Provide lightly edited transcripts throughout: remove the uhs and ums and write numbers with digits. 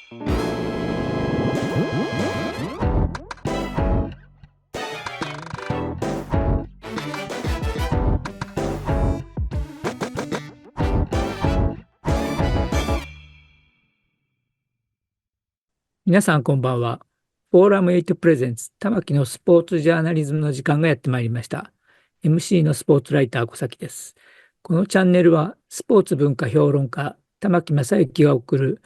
皆さんこんばんは。フォーラム8プレゼンツ玉木のスポーツジャーナリズムの時間がやってまいりました。MC のスポーツライター小崎です。このチャンネルはスポーツ文化評論家玉木正之が送る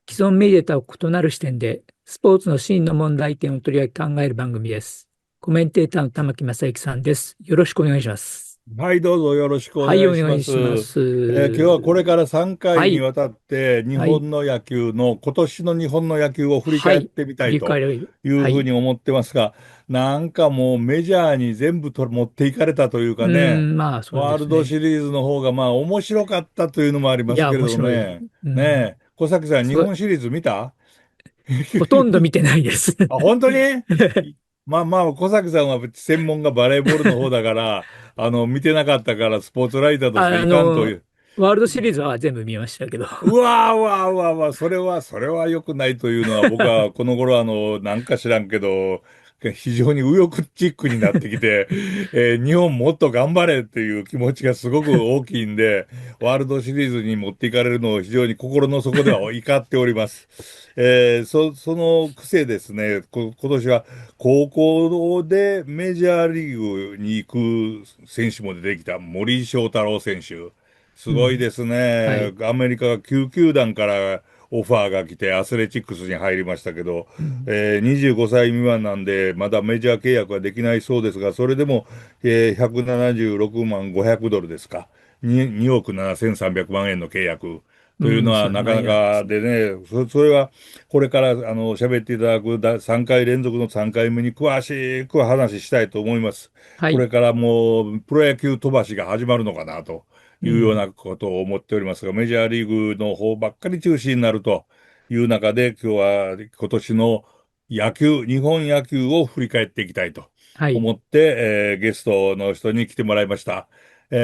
既存メディアと異なる視点でスポーツの真の問題点を取り上げ考える番組です。コメンテーターの玉木正之さんです。よろしくお願いします。はい、どうぞよろしくおはい、願いします。お願いしま今日はこす。れから3回にはい、わたってはい、今年の日本の野球を振りはい、返ってみた振りいと返る。いうはい。ふうに思ってますが、なんかもうメジャーに全部持っていかれたというかね、まあそうワールドですね。シリーズの方がまあ面白かったというのもありいや、ますけれ面白い。どね。ねえ、小崎さん、日そう、本シリーズ見た？ほとんど見てないです。あ、本当に？まあまあ、小崎さんは専門がバレーボールの方だから、見てなかったから、スポーツライターとしてあいかんといの、う。ワールドシリーズは全部見ましたけど。うわーうわーうわーうわー、それは良くないというのは、僕はこの頃なんか知らんけど、非常に右翼チックになってきて、日本もっと頑張れっていう気持ちがすごく大きいんで、ワールドシリーズに持っていかれるのを非常に心の底では怒っております。そのくせですね、今年は高校でメジャーリーグに行く選手も出てきた森章太郎選手。すうん。ごいですね。はい。アメリカが9球団からオファーが来てアスレチックスに入りましたけど、うん。25歳未満なんで、まだメジャー契約はできないそうですが、それでも、176万500ドルですか。2億7300万円の契約というのうん、それははなかなないやつ。かでね、それはこれから喋っていただく3回連続の3回目に詳しく話したいと思います。はい。これからもうプロ野球飛ばしが始まるのかなと。いうよううん。なことを思っておりますが、メジャーリーグの方ばっかり中心になるという中で、今日は今年の日本野球を振り返っていきたいとはい。思って、ゲストの人に来てもらいました。ス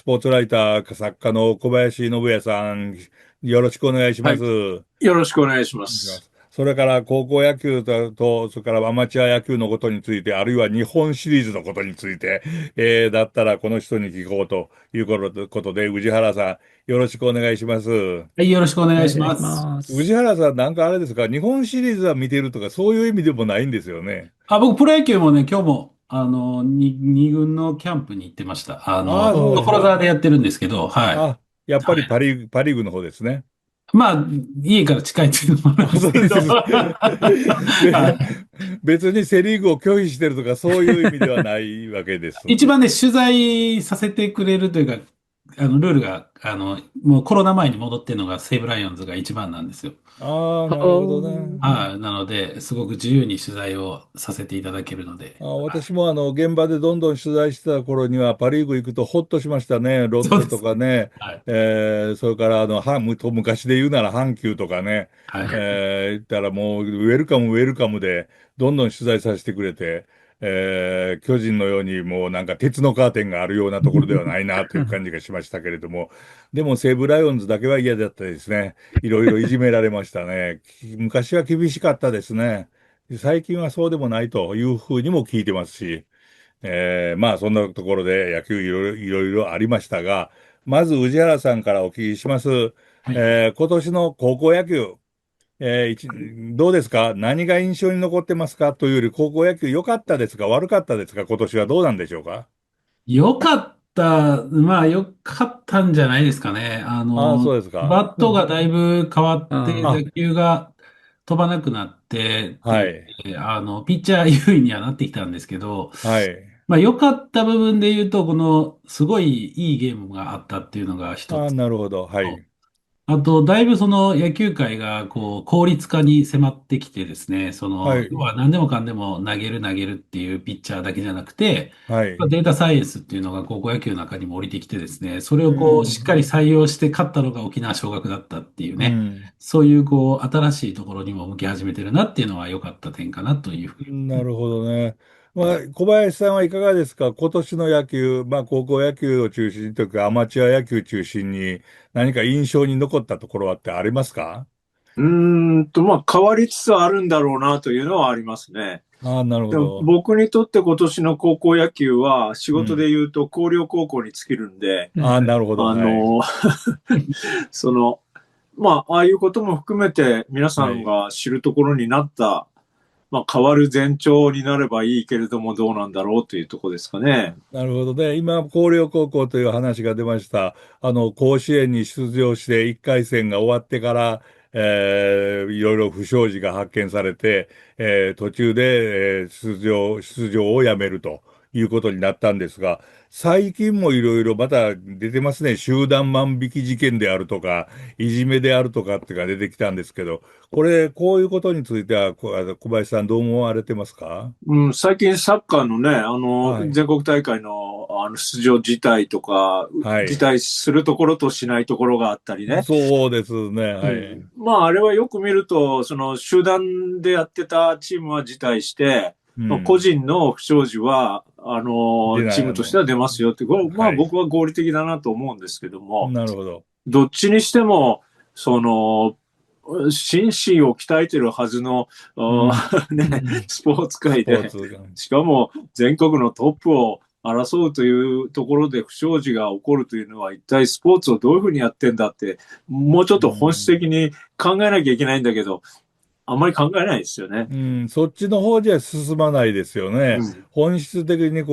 ポーツライター、作家の小林信也さん、よろしくお願いします。はい。よろしくお願いします。それから高校野球それからアマチュア野球のことについて、あるいは日本シリーズのことについて、だったらこの人に聞こうということで、宇治原さん、よろしくお願いします。はい、よろしくお願いしお願いします。ます。宇治原さん、なんかあれですか、日本シリーズは見てるとか、そういう意味でもないんですよね。僕、プロ野球もね、今日も、二軍のキャンプに行ってました。ああ、そうです所か。沢でやってるんですけど、はい。あ、やっぱりはい。パリーグの方ですね。まあ、家から近いっていうのもあるんあ、ですけど、そうです。はい。別にセリーグを拒否してるとか、そういう意味ではないわけです。一番ね、取材させてくれるというか、ルールが、もうコロナ前に戻ってるのが西武ライオンズが一番なんですよ。ああ、なるほどね。ははい。なので、すごく自由に取材をさせていただけるので、はい。私も現場でどんどん取材してた頃には、パ・リーグ行くとほっとしましたね。ロッテとそうです。かね。はい。それから昔で言うなら阪急とかね。はい。言ったらもう、ウェルカムで、どんどん取材させてくれて、巨人のようにもうなんか鉄のカーテンがあるようなところではないなという感じがしましたけれども、でも西武ライオンズだけは嫌だったですね。いろいろいじめられましたね。昔は厳しかったですね。最近はそうでもないというふうにも聞いてますし、まあそんなところで野球いろいろありましたが、まず宇治原さんからお聞きします。はい。今年の高校野球、どうですか？何が印象に残ってますか？というより、高校野球良かったですか？悪かったですか？今年はどうなんでしょうか？よかった。まあ、よかったんじゃないですかね。ああ、そうですか。バットがだいぶ変わってあ、打球が飛ばなくなってって言っはい。て、ピッチャー優位にはなってきたんですけど、はい。まあ、良かった部分で言うと、この、すごいいいゲームがあったっていうのが一ああ、つ。なるほど。はい。あと、だいぶその野球界がこう効率化に迫ってきてですね、要はい。は何でもかんでも投げるっていうピッチャーだけじゃなくて、はい。データサイエンスっていうのが高校野球の中にも降りてきてですね、それうをこうしっかん。り採用して勝ったのが沖縄尚学だったっていうね、うん。そういうこう新しいところにも向き始めてるなっていうのは良かった点かなというふうに。なるほどね。まあ、小林さんはいかがですか？今年の野球、まあ、高校野球を中心というか、アマチュア野球中心に何か印象に残ったところはってありますか？まあ、変わりつつあるんだろうなというのはありますね。ああ、なるほでもど。僕にとって今年の高校野球は仕うん。事で言うと広陵高校に尽きるんで、うん。ああ、なるほど。あはい。の、その、まあ、ああいうことも含めて皆さはい。んが知るところになった、まあ、変わる前兆になればいいけれどもどうなんだろうというところですかね。なるほどね。今、広陵高校という話が出ました。甲子園に出場して1回戦が終わってから、いろいろ不祥事が発見されて、途中で、出場をやめるということになったんですが、最近もいろいろまた出てますね。集団万引き事件であるとか、いじめであるとかっていうのが出てきたんですけど、こういうことについては、小林さんどう思われてますか？うん、最近サッカーのね、はい。全国大会の、出場辞退とか、辞はい。退するところとしないところがあったりね。そうですね。うはい。ん。まあ、あれはよく見ると、その集団でやってたチームは辞退して、まあ、個うん。人の不祥事は、でない、チームとしては出ますよって、これ、まあはい。僕は合理的だなと思うんですけども、なるほど。どっちにしても、その、心身を鍛えてるはずの、うん。ね、スポーツ界スポーで、ツが。しかも全国のトップを争うというところで不祥事が起こるというのは一体スポーツをどういうふうにやってんだって、もうちょっうと本質ん。的に考えなきゃいけないんだけど、あんまり考えないですよね。うん。そっちの方じゃ進まないですよね。うん。本質的に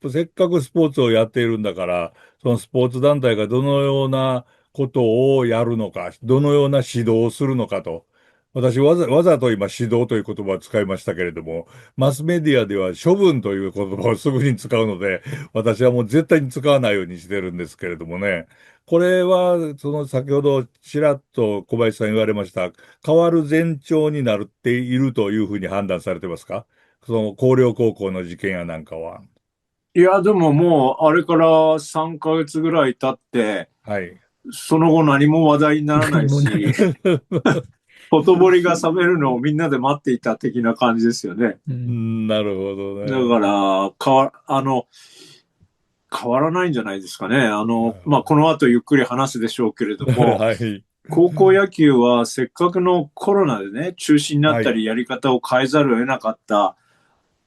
せっかくスポーツをやっているんだから、そのスポーツ団体がどのようなことをやるのか、どのような指導をするのかと。私わざと今指導という言葉を使いましたけれども、マスメディアでは処分という言葉をすぐに使うので、私はもう絶対に使わないようにしてるんですけれどもね。これは、先ほどちらっと小林さん言われました。変わる前兆になっているというふうに判断されてますか？その広陵高校の事件やなんかは。いや、でももう、あれから3ヶ月ぐらい経って、はい。その後何も話題にならな何いし、もない。ほとぼりが冷めるのをみんなで待っていた的な感じですよね。うん。なるほどだかね。ら、変わらないんじゃないですかね。まあ、あこの後ゆっくり話すでしょうけれども、はい。高校野球はせっかくのコロナでね、中止になっはい。たりやり方を変えざるを得なかった、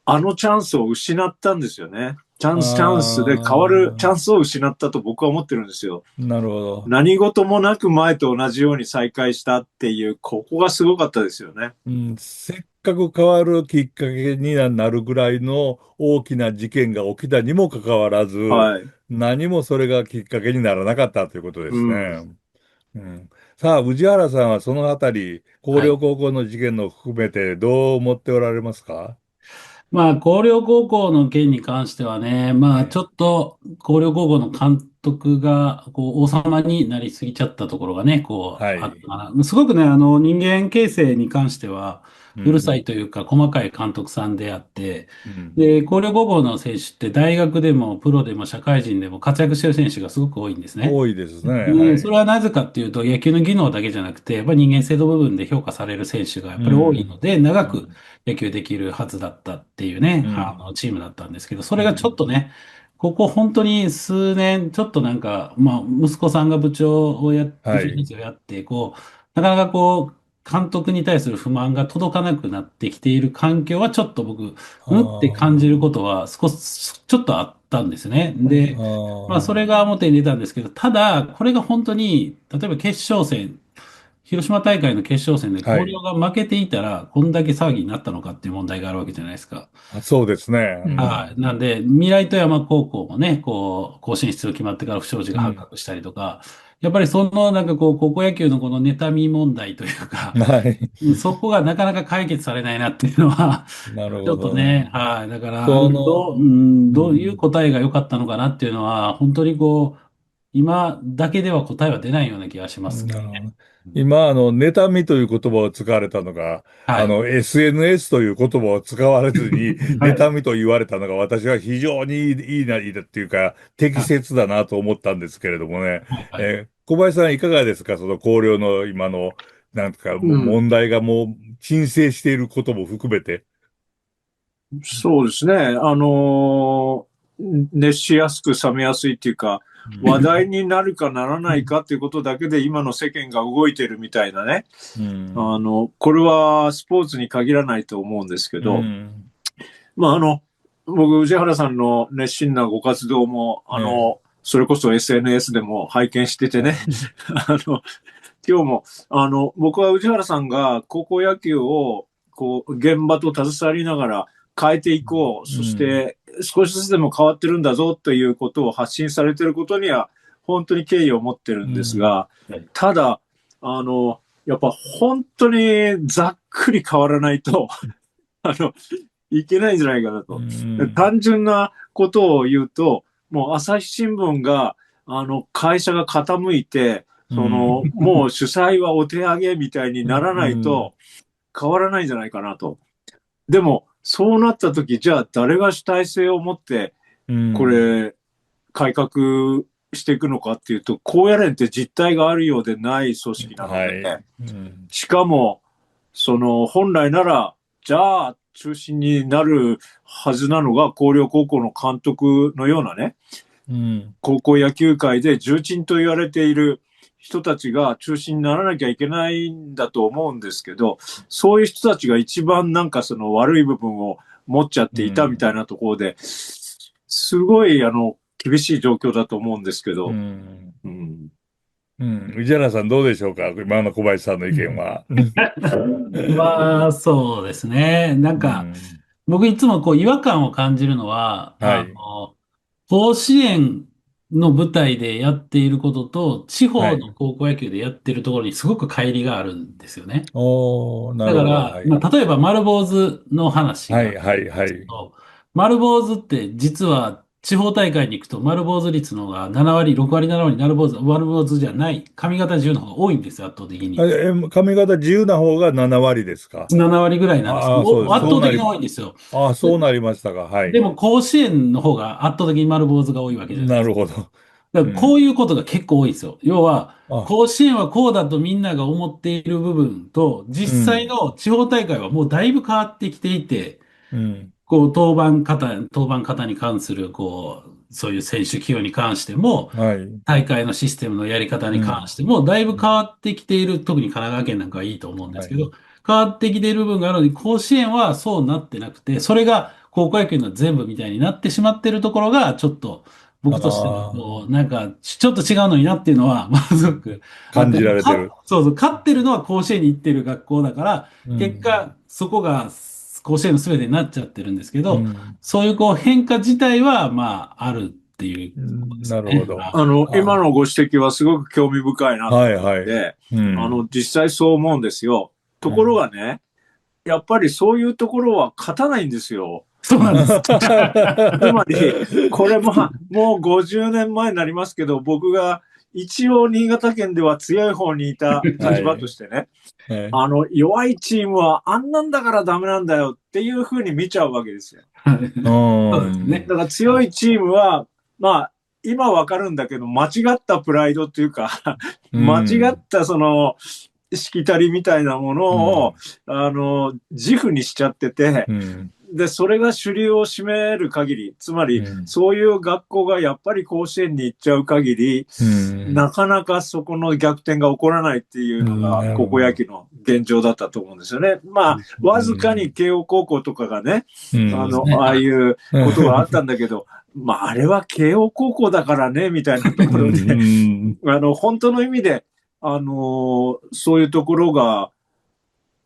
あのチャンスを失ったんですよね。チャンスで変わるチャンああ、スを失ったと僕は思ってるんですよ。なるほど。何事もなく前と同じように再開したっていう、ここがすごかったですよね。うん、せっかく変わるきっかけになるぐらいの大きな事件が起きたにもかかわらず、はい。何もそれがきっかけにならなかったということでうすん。ね。うん、さあ、宇治原さんはそのあたり、広はい。陵高校の事件の含めてどう思っておられますか？まあ、広陵高校の件に関してはね、まあ、ちはい。ょっと広陵高校の監督が、王様になりすぎちゃったところがね、あったはい。かな。すごくね、人間形成に関しては、うるうん。さいというか、細かい監督さんであって、うん。で、広陵高校の選手って大学でもプロでも社会人でも活躍してる選手がすごく多いんですね。多いですね。はで、そい。れはなぜかっていうと、野球の技能だけじゃなくて、やっぱり人間性の部分で評価される選手がやっうぱり多いのん。で、長くうん。野球できるはずだったっていうね、うん。チームだったんですけど、それがちょっうん。とね、ここ本当に数年、ちょっとなんか、まあ、息子さんが部はい。長先生をやって、なかなか監督に対する不満が届かなくなってきている環境はちょっと僕、あうんって感じるこあ。とはちょっとあったんですね。で、あまあ、それあ。が表に出たんですけど、ただ、これが本当に、例えば決勝戦、広島大会の決勝戦ではい。広陵が負けていたら、こんだけ騒ぎになったのかっていう問題があるわけじゃないですか。そうですね。うん。はい。なんで、未来富山高校もね、甲子園出場決まってから不祥事が発うん。覚したりとか、やっぱりなんか高校野球のこの妬み問題というか、はい。そこがなかなか解決されないなっていうのは、なるちょほっとね、どね。はい。だから、その、どういううん。答えが良かったのかなっていうのは、本当に今だけでは答えは出ないような気がしますけどね。なるほど。今、妬みという言葉を使われたのが、はい。SNS という言葉を使われずに、はい。妬みと言われたのが、私は非常にいいなっていうか、適はい。切だなと思ったんですけれどもね。はい。小林さんいかがですか？その綱領の今の、なんとか、もううん。問題がもう沈静していることも含めて。そうですね。熱しやすく冷めやすいっていうか、話題になるかならないかっていうことだけで今の世間が動いてるみたいなね。これはスポーツに限らないと思うんですけど、まあ僕、宇治原さんの熱心なご活動も、それこそ SNS でも拝見しててね、今日も、僕は宇治原さんが高校野球を、こう、現場と携わりながら変えていこう、そして少しずつでも変わってるんだぞということを発信されてることには、本当に敬意を持ってるんですが、ただ、やっぱ本当にざっくり変わらないと、いけないんじゃないかなと。単純なことを言うと、もう朝日新聞が、会社が傾いて、もう主催はお手上げみたいにならないと変わらないんじゃないかなと。でも、そうなった時、じゃあ誰が主体性を持って、これ、改革していくのかっていうと、高野連って実態があるようでない組織なので、しかも、本来なら、じゃあ、中心になるはずなのが広陵高校の監督のようなね、高校野球界で重鎮と言われている人たちが中心にならなきゃいけないんだと思うんですけど、そういう人たちが一番なんかその悪い部分を持っちゃっていたみたいなところで、すごい厳しい状況だと思うんですけど、宇治原さんどうでしょうか、今の小林さんの意見は。まあ、そうですね。なんか、僕いつもこう違和感を感じるのは、甲子園の舞台でやっていることと、地方の高校野球でやってるところにすごく乖離があるんですよね。なるほど。だから、例えば丸坊主の話があるんですけど、丸坊主って実は地方大会に行くと丸坊主率の方が7割、6割、7割、丸坊主じゃない、髪型自由の方が多いんですよ、圧倒的に。髪型自由な方が7割ですか？ 7割ぐらいなんですけど、圧倒的に多いんですよ。そうなりましたか。はい。でも甲子園の方が圧倒的に丸坊主が多いわけじゃないですか。なるほど。だからこういうことが結構多いんですよ。要は、甲子園はこうだとみんなが思っている部分と、実際の地方大会はもうだいぶ変わってきていて、こう、登板方に関する、こう、そういう選手起用に関しても、大会のシステムのやり方に関しても、だいぶ変わってきている、特に神奈川県なんかはいいと思うんですけど、変わってきている部分があるのに、甲子園はそうなってなくて、それが高校野球の全部みたいになってしまっているところが、ちょっと、僕としては、こう、なんか、ちょっと違うのになっていうのは、まずく感じられてる。そうそう、勝ってるのは甲子園に行ってる学校だから、結果、そこが甲子園の全てになっちゃってるんですけど、そういうこう変化自体は、まあ、あるっていうことですね。なるほど。今のご指摘はすごく興味深いなと思って、実際そう思うんですよ。ところがね、やっぱりそういうところは勝たないんですよ。そうなんです。つまり、これもう50年前になりますけど、僕が一応新潟県では強い方にいた立場としてね、弱いチームはあんなんだからダメなんだよっていうふうに見ちゃうわけですよ。そうですね。だから強いチームは、まあ、今わかるんだけど、間違ったプライドっていうか、間違ったその、しきたりみたいなものを、自負にしちゃってて、で、それが主流を占める限り、つまり、そういう学校がやっぱり甲子園に行っちゃう限り、なかなかそこの逆転が起こらないっていうのが、高校野球の現状だったと思うんですよね。まあ、わずかに慶応高校とかがね、ああいうことがあったんだけど、まあ、あれは慶応高校だからね、みたいなところで、本当の意味で、そういうところが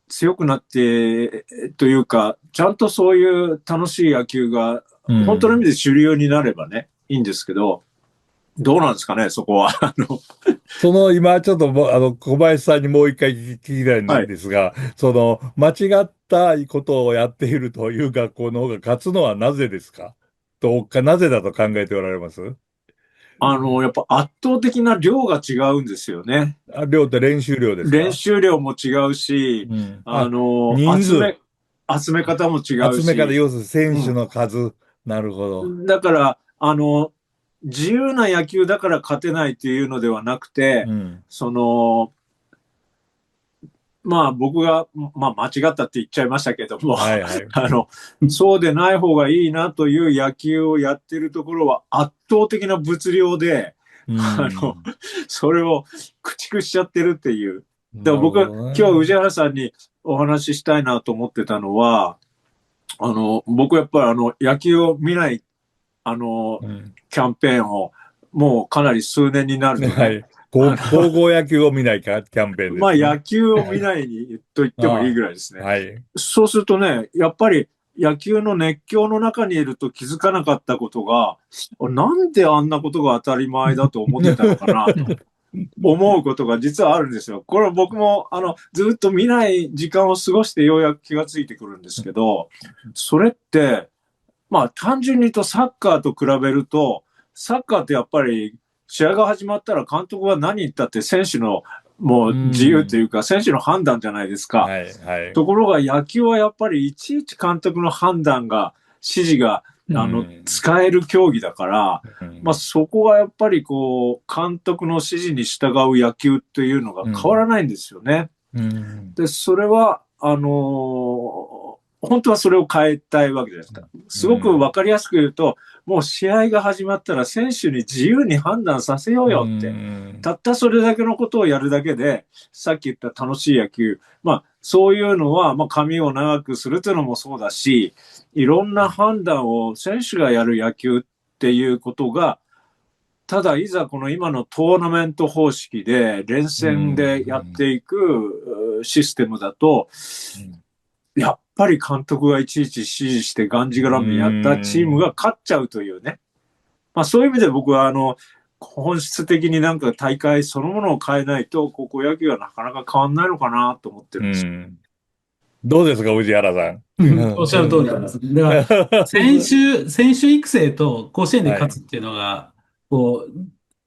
強くなって、というか、ちゃんとそういう楽しい野球が、本当の意味で主流になればね、いいんですけど、どうなんですかね、そこは。今ちょっと小林さんにもう一回聞きたいんですが、間違ったことをやっているという学校の方が勝つのはなぜですか？なぜだと考えておられます？やっぱ圧倒的な量が違うんですよね。量って練習量ですか？練習量も違うし、人数。集め方も違うし。集め方、要するに選手の数。なるほど。だから、自由な野球だから勝てないっていうのではなくて、まあ僕が、まあ間違ったって言っちゃいましたけども、そうでない方がいいなという野球をやってるところは圧倒的な物量で、それを駆逐しちゃってるっていう。だから僕は今日宇治原さんにお話ししたいなと思ってたのは、僕やっぱり野球を見ない、キャンペーンをもうかなり数年になるとね。はい。高校野球を見ないかキャンペーンです、ね。まあ野球を見ないと言ってもいいぐらいですね。はい。そうするとね、やっぱり野球の熱狂の中にいると気づかなかったことが、なんであんなことが当たり前だと思ってたのかなと思うことが実はあるんですよ。これは僕もずっと見ない時間を過ごしてようやく気がついてくるんですけど、それって、まあ単純に言うとサッカーと比べると、サッカーってやっぱり試合が始まったら監督が何言ったって選手のもう自由というか選手の判断じゃないですか。はいはい、ところが野球はやっぱりいちいち監督の判断が、指示が使える競技だから、まあそこがやっぱりこう監督の指示に従う野球っていうのが変わらないんですよね。で、それは本当はそれを変えたいわけじゃないですか。すごくわかりやすく言うと、もう試合が始まったら選手に自由に判断させようよって。たったそれだけのことをやるだけで、さっき言った楽しい野球。まあ、そういうのは、まあ、髪を長くするというのもそうだし、いろんな判断を選手がやる野球っていうことが、ただいざこの今のトーナメント方式で連戦でやっていくシステムだと、やっぱり監督がいちいち指示してがんじがらめやったチームが勝っちゃうというね。まあそういう意味で僕は本質的になんか大会そのものを変えないと高校野球はなかなか変わんないのかなと思ってるんですよ。どうですか、宇治原さん。おっしゃる通りなんです。だから選手育成と甲子園で勝つっていうのが、こう、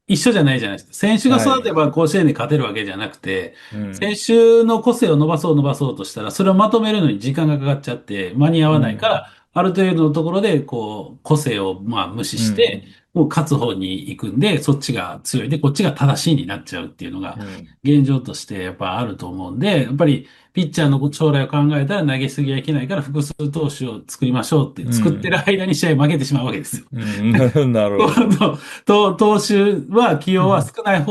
一緒じゃないじゃないですか。選手が育てば甲子園で勝てるわけじゃなくて、選手の個性を伸ばそうとしたら、それをまとめるのに時間がかかっちゃって間に合わないから、ある程度のところで、こう、個性をまあ無視して、もう勝つ方に行くんで、そっちが強いで、こっちが正しいになっちゃうっていうのが、現状としてやっぱあると思うんで、やっぱり、ピッチャーの将来を考えたら投げすぎはいけないから複数投手を作りましょうって作ってる間に試合負けてしまうわけですよ。なるほど。投手は起用は少ない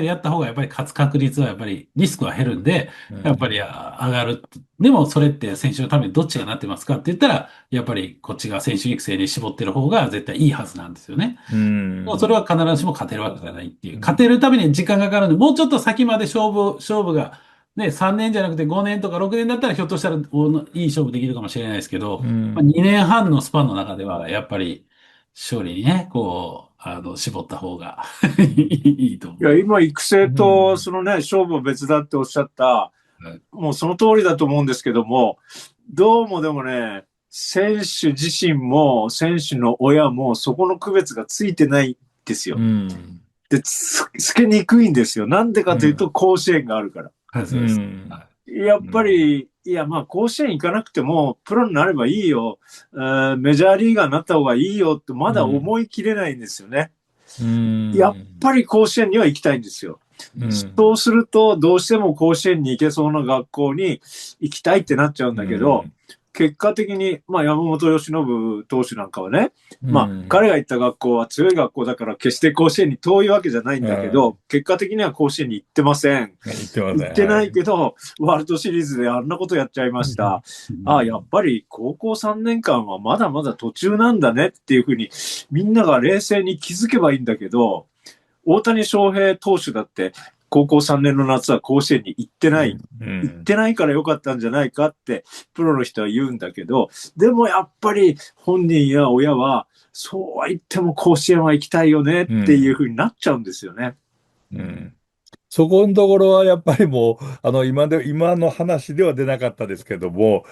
でやった方がやっぱり勝つ確率はやっぱりリスクは減るんで、やっぱり上がる。でもそれって選手のためにどっちがなってますかって言ったら、やっぱりこっちが選手育成に絞ってる方が絶対いいはずなんですよね。それは必ずしも勝てるわけじゃないっていう。勝てるために時間がかかるんで、もうちょっと先まで勝負がね、3年じゃなくて5年とか6年だったらひょっとしたらいい勝負できるかもしれないですけど、まあ、2年半のスパンの中ではやっぱり勝利にね、こう、絞った方がいいと思う。いや、今育成とそのね、勝負は別だっておっしゃった、もうその通りだと思うんですけども、どうもでもね、選手自身も選手の親もそこの区別がついてないんですよ。で、つけにくいんですよ。なんでかというと甲子園があるから。やっぱり、いや、まあ、甲子園行かなくても、プロになればいいよ、メジャーリーガーになった方がいいよって、まだ思い切れないんですよね。やっぱり甲子園には行きたいんですよ。そうすると、どうしても甲子園に行けそうな学校に行きたいってなっちゃうんだけど、結果的に、まあ、山本由伸投手なんかはね、まあ、彼が行った学校は強い学校だから決して甲子園に遠いわけじゃないんだけど、結果的には甲子園に行ってません。行ってないけど、ワールドシリーズであんなことやっちゃいました。ああ、やっぱり高校3年間はまだまだ途中なんだねっていうふうに、みんなが冷静に気づけばいいんだけど、大谷翔平投手だって、高校3年の夏は甲子園に行ってない。行ってないからよかったんじゃないかって、プロの人は言うんだけど、でもやっぱり本人や親は、そうは言っても甲子園は行きたいよねっていうふうになっちゃうんですよね。そこのところはやっぱりもう、今の話では出なかったですけども、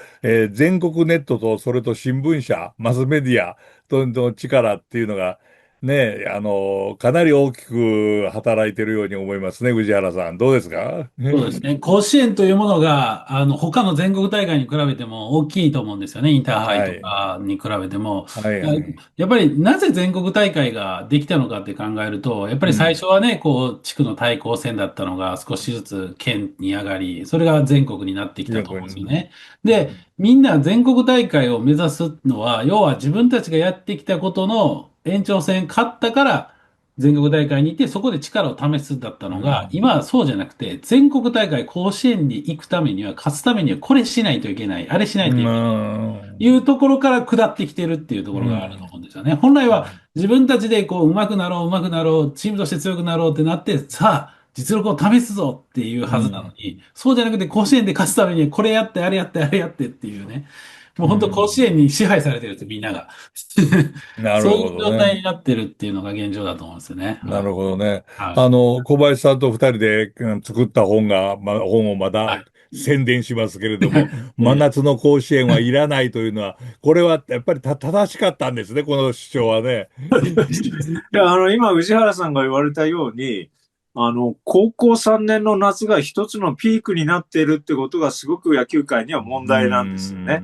全国ネットと、それと新聞社、マスメディアとの力っていうのが、ね、かなり大きく働いてるように思いますね、宇治原さん。どうですか？そうですね。甲子園というものが、他の全国大会に比べても大きいと思うんですよね。インターハイとかに比べても。やっぱりなぜ全国大会ができたのかって考えると、やっぱり最初はね、こう、地区の対抗戦だったのが少しずつ県に上がり、それが全国になってきたと思うんですよね。で、みんな全国大会を目指すのは、要は自分たちがやってきたことの延長戦勝ったから、全国大会に行って、そこで力を試すだったのが、今はそうじゃなくて、全国大会甲子園に行くためには、勝つためにはこれしないといけない、あれしないといけない、というところから下ってきてるっていうところがあると思うんですよね。本来は自分たちでこう、上手くなろう、上手くなろう、チームとして強くなろうってなって、さあ、実力を試すぞっていうはずなのに、そうじゃなくて甲子園で勝つためにはこれやって、あれやって、あれやってっていうね。もう本当甲子園に支配されてるんです、みんなが。なるそういうほどね。状態になってるっていうのが現状だと思うんですよね。なるほどね。はい。小林さんと二人で作った本をまだはい。宣伝しますけれども、真え夏の甲子園はいらないというのは、これはやっぱり正しかったんですね、この主張はね。いや、今、宇治原さんが言われたように、高校3年の夏が一つのピークになっているってことがすごく野球界には問題なんですよね。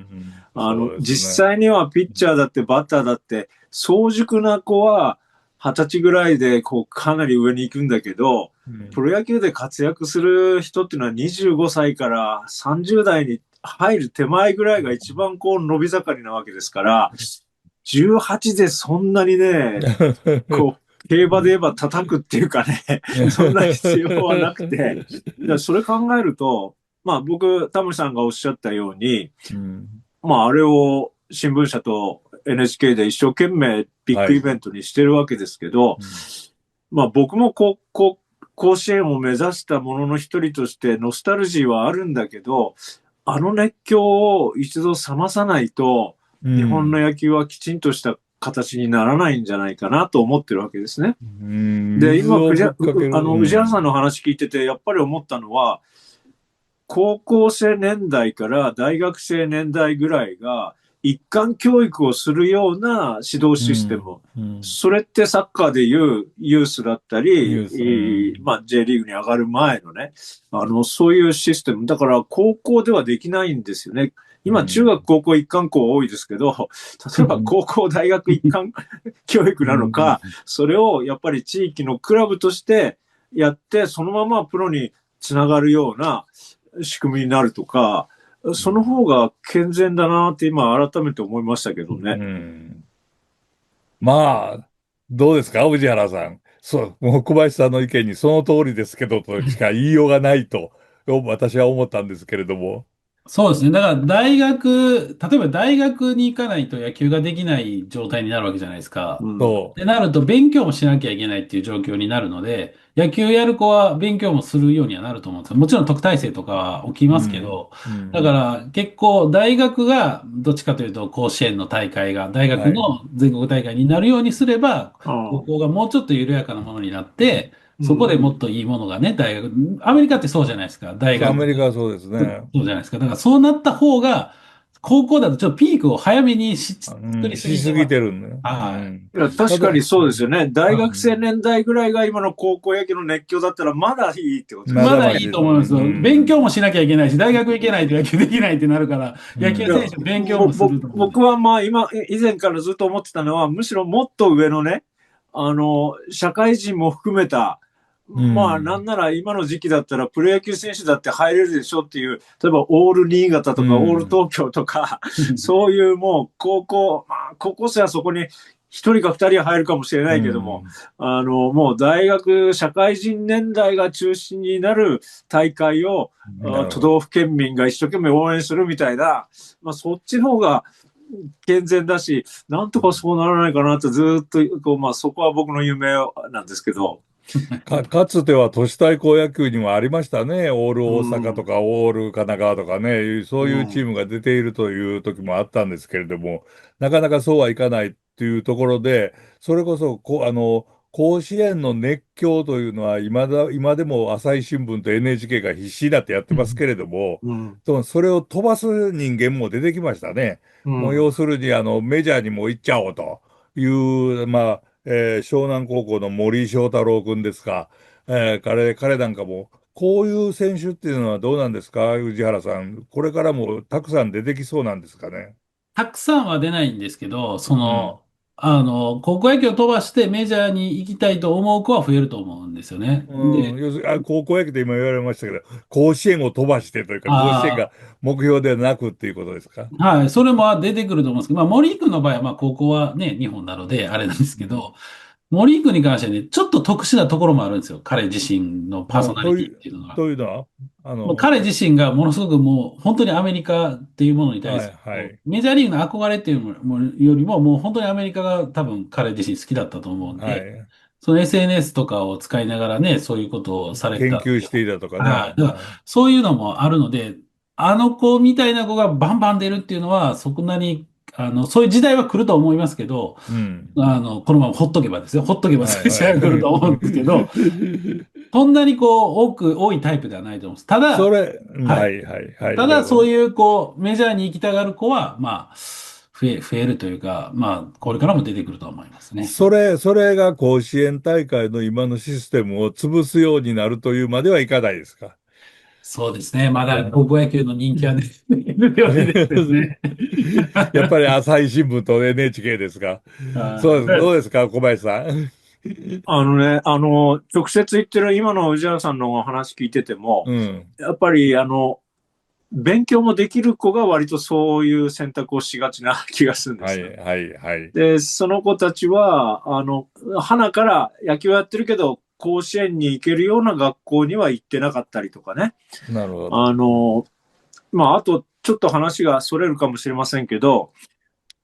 そうです実ね。際にはピッチャーだってバッターだって、早熟な子は20歳ぐらいでこうかなり上に行くんだけど、プロ野球で活躍する人っていうのは25歳から30代に入る手前ぐらいが一番こう伸び盛りなわけですから、18でそんなにね、こう、競馬で言えば叩くっていうかね、そんな必要はなくて、それ考えると、まあ僕、タムさんがおっしゃったように、まああれを新聞社と NHK で一生懸命ビッグイベントにしてるわけですけど、まあ僕も甲子園を目指したものの一人としてノスタルジーはあるんだけど、あの熱狂を一度冷まさないと、日本の野球はきちんとした形にならないんじゃないかなと思ってるわけですね。で、今、宇治原さんの話聞いてて、やっぱり思ったのは、高校生年代から大学生年代ぐらいが、一貫教育をするような指導システム。それってサッカーでいうユースだったり、まあ J リーグに上がる前のね、そういうシステム。だから高校ではできないんですよね。今、中学、高校一貫校多いですけど、例えば高校、大学一貫教育なのか、それをやっぱり地域のクラブとしてやって、そのままプロにつながるような仕組みになるとか、その方が健全だなって今改めて思いましたけどね。まあ、どうですか、宇治原さん。そう、もう小林さんの意見にその通りですけどとしか言いようがないと、私は思ったんですけれども。そうですね。だから例えば大学に行かないと野球ができない状態になるわけじゃないですか。ってなると勉強もしなきゃいけないっていう状況になるので、野球やる子は勉強もするようにはなると思うんですよ。もちろん特待生とかは起きますけど、だから結構大学がどっちかというと甲子園の大会が大学の全国大会になるようにすれば、高校がもうちょっと緩やかなものになって、そこでもっといいものがね、大学、アメリカってそうじゃないですか、大学。アメリカはそうですね。そうじゃないですか。だからそうなった方が、高校だとちょっとピークを早めに作りすぎしすぎてるんだよ。はい。確かにそうですよね。大学生年代ぐらいが今の高校野球の熱狂だったらまだいいってことですね。まだいいと思いますよ。勉強もしなきゃいけないし、大学行けないと野球できないってなるから、野球選手勉強もすると思う。僕はまあ以前からずっと思ってたのは、むしろもっと上のね、社会人も含めた、まあ、なんなら今の時期だったらプロ野球選手だって入れるでしょっていう、例えばオール新潟とかオール東京とか、そういうもう高校生はそこに一人か二人は入るかもしれないけども、もう大学、社会人年代が中心になる大会を、都道府県民が一生懸命応援するみたいな、まあそっちの方が健全だし、なんとかそうならないかなってずっと、まあそこは僕の夢なんですけど、かつては都市対抗野球にもありましたね。オール大阪とか、オール神奈川とかね、そういうチームが出ているという時もあったんですけれども、なかなかそうはいかないっていうところで、それこそ甲子園の熱狂というのは今でも朝日新聞と NHK が必死だってやってますけれども、それを飛ばす人間も出てきましたね。もう要するにメジャーにも行っちゃおうという、まあ、湘南高校の森章太郎君ですか。彼なんかも、こういう選手っていうのはどうなんですか、宇治原さん。これからもたくさん出てきそうなんですかね。たくさんは出ないんですけど、高校野球を飛ばしてメジャーに行きたいと思う子は増えると思うんですよね。要するに高校野球で今言われましたけど、甲子園を飛ばしてというか、甲子園が目標ではなくっていうことですか。はい、それも出てくると思うんですけど、まあ、森君の場合は、まあ、高校はね、日本なので、あれなんですけど、森君に関してはね、ちょっと特殊なところもあるんですよ。彼自身のパーソナリティっていうのが。というのは、もう彼自身がものすごくもう本当にアメリカっていうものに対する、はい、メジャーリーグの憧れっていうのよりも、もう本当にアメリカが多分彼自身好きだったと思うんで、はい。その SNS とかを使いながらね、そういうことをされてた。研究していたとかはい。ね。だからそういうのもあるので、あの子みたいな子がバンバン出るっていうのは、そんなに、そういう時代は来ると思いますけど、うん。このままほっとけばですよ。ほっとけばそういう時代が来ると思うんですけど、はい。そんなにこう、多いタイプではないと思います。ただ、それ、はい。はい、はい、はい、ただ、どうぞ。そういうこう、メジャーに行きたがる子は、まあ、増えるというか、まあ、これからも出てくると思いますね。それが甲子園大会の今のシステムを潰すようになるというまではいかないですか？そうですね。まだ高校野球の人気はね、出てですね。やっぱり朝日新聞と NHK ですか？そうです。どうですか、小林さん。直接言ってる今の宇治原さんのお話聞いてても、うん。やっぱり、勉強もできる子が割とそういう選択をしがちな気がするんですよ。はい、はい、はい。で、その子たちは、花から野球をやってるけど、甲子園に行けるような学校には行ってなかったりとかね。なるほど。あと、ちょっと話がそれるかもしれませんけど、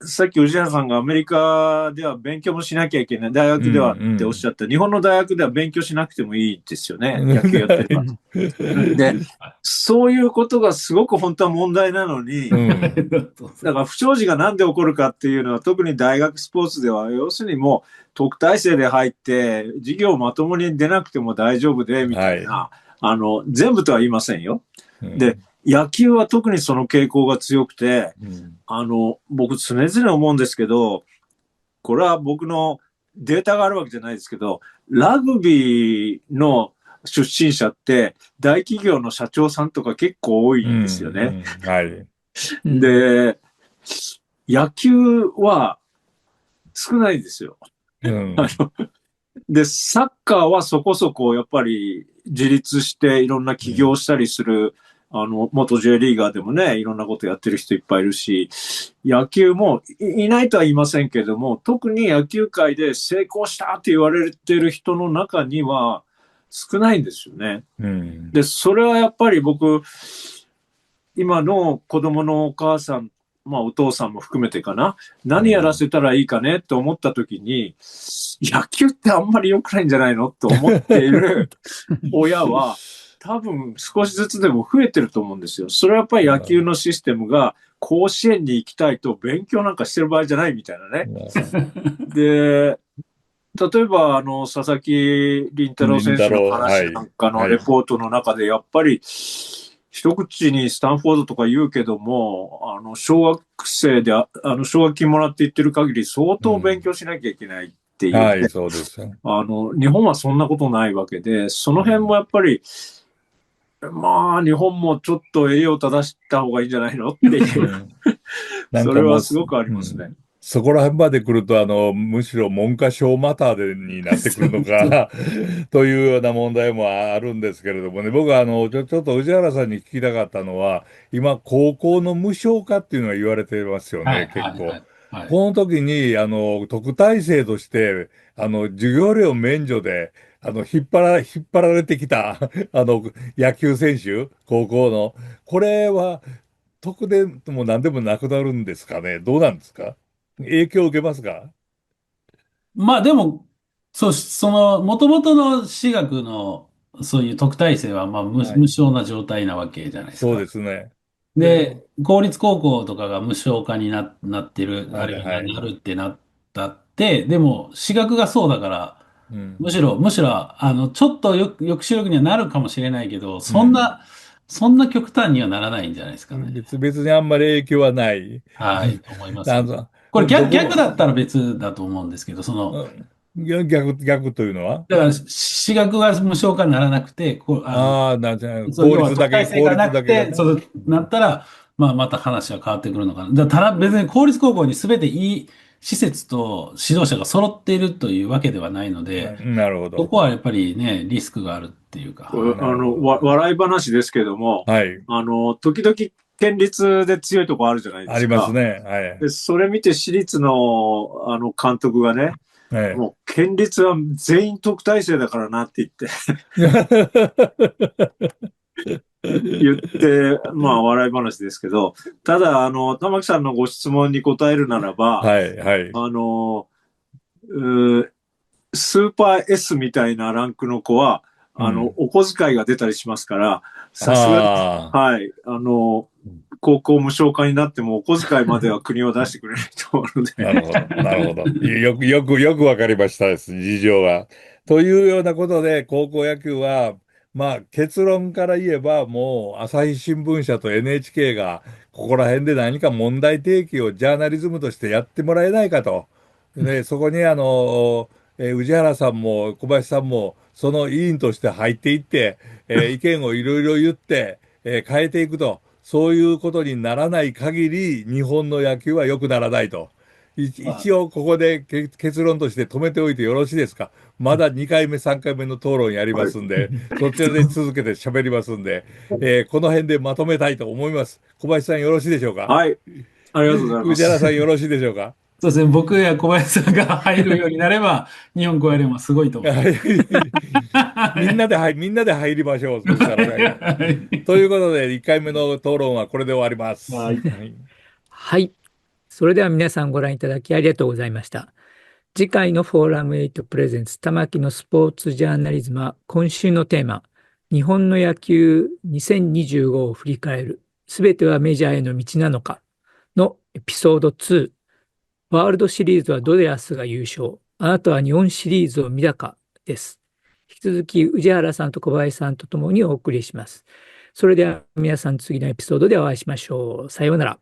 さっき宇治原さんがアメリカでは勉強もしなきゃいけない、大学ではっておっしゃった、日本の大学では勉強しなくてもいいですよね、野球やってれば。で、そういうことがすごく本当は問題なのに、だから不祥事がなんで起こるかっていうのは、特に大学スポーツでは、要するにもう特待生で入って、授業まともに出なくても大丈夫で、みたいな、全部とは言いませんよ。で、野球は特にその傾向が強くて、僕常々思うんですけど、これは僕のデータがあるわけじゃないですけど、ラグビーの出身者って大企業の社長さんとか結構多いんですよね。はい。で、野球は少ないんですよ。で、サッカーはそこそこやっぱり自立していろんな起業したりする、元 J リーガーでもね、いろんなことやってる人いっぱいいるし、野球もいないとは言いませんけれども、特に野球界で成功したって言われてる人の中には少ないんですよね。で、それはやっぱり僕、今の子供のお母さん、まあお父さんも含めてかな、何やらせたらいいかねって思った時に、野球ってあんまり良くないんじゃないのと思っている親は、多分少しずつでも増えてると思うんですよ。それはやっぱり野球のシステムが甲子園に行きたいと勉強なんかしてる場合じゃないみたいなね。で、例えば佐々木麟太郎選手の話なんかのレポートの中でやっぱり一口にスタンフォードとか言うけども、小学生で奨学金もらって行ってる限り相当勉強しなきゃいけないっていう、ね、はい、そうです。日本はそんなことないわけで、その辺もやっぱり、まあ、日本もちょっと襟を正した方がいいんじゃないのっていう、それはすごくありますね。そこら辺まで来ると、むしろ文科省またでになってくるのかというような問題もあるんですけれどもね、僕はちょっと宇治原さんに聞きたかったのは、今、高校の無償化っていうのが言われてますよね、結構。この時に、特待生として、授業料免除で、引っ張られてきた、野球選手、高校の、これは、特でも何でもなくなるんですかね？どうなんですか？影響を受けますか？まあでも、もともとの私学の、そういう特待生は、まあ無償な状態なわけじゃないですか。そうですね。で、公立高校とかが無償化になってる、あるいはなるってなったって、でも、私学がそうだから、むしろ、ちょっと抑止力にはなるかもしれないけど、そんな極端にはならないんじゃないですかね。別にあんまり影響はない。はい、と思います。これ逆だったら別だと思うんですけど、逆というのはだから、私学が無償化にならなくて、公立だけ、公立だけ。そうなったら、まあ、また話は変わってくるのかな。ただ別に公立高校に全ていい施設と指導者が揃っているというわけではないので、なるほど。そこはやっぱりね、リスクがあるっていうか。笑い話ですけども、はい。時々県立で強いとこあるじゃないですか。ありますね。はい。で、それ見て私立の、監督がね、もう県立は全員特待生だからなって言って、まあ笑い話ですけど、ただ、玉木さんのご質問に答えるならば、スーパー S みたいなランクの子は、お小遣いが出たりしますから、さすがに、高校無償化になってもお小遣いまでは国は出してくれないと思うので。なるほど、なるほど。よくわかりましたです、事情が。というようなことで、高校野球は、まあ、結論から言えば、もう、朝日新聞社と NHK が、ここら辺で何か問題提起をジャーナリズムとしてやってもらえないかと。で、そこに宇治原さんも小林さんも、その委員として入っていって、意見をいろいろ言って、変えていくと。そういうことにならない限り、日本の野球は良くならないと。一応、ここで結論として止めておいてよろしいですか。まだ2回目、3回目の討論やりますんで、そちらで続けて喋りますんで、この辺でまとめたいと思います。小林さんよろしいでしょうか。はい。ありがとうございます。宇治原さんよろしいでしょうか。そうですね。僕や小林さんが入るようになれば、日本高野連もすごいと思う。みんなで入りましょう。そしたらね。ということで、1回目の討論はこれで終わります。はい。それでは皆さんご覧いただきありがとうございました。次回のフォーラム8プレゼンツ玉木のスポーツジャーナリズムは、今週のテーマ、日本の野球2025を振り返る、すべてはメジャーへの道なのかのエピソード2、ワールドシリーズはドジャースが優勝、あなたは日本シリーズを見たかです。引き続き宇治原さんと小林さんとともにお送りします。それでは皆さん次のエピソードでお会いしましょう。さようなら。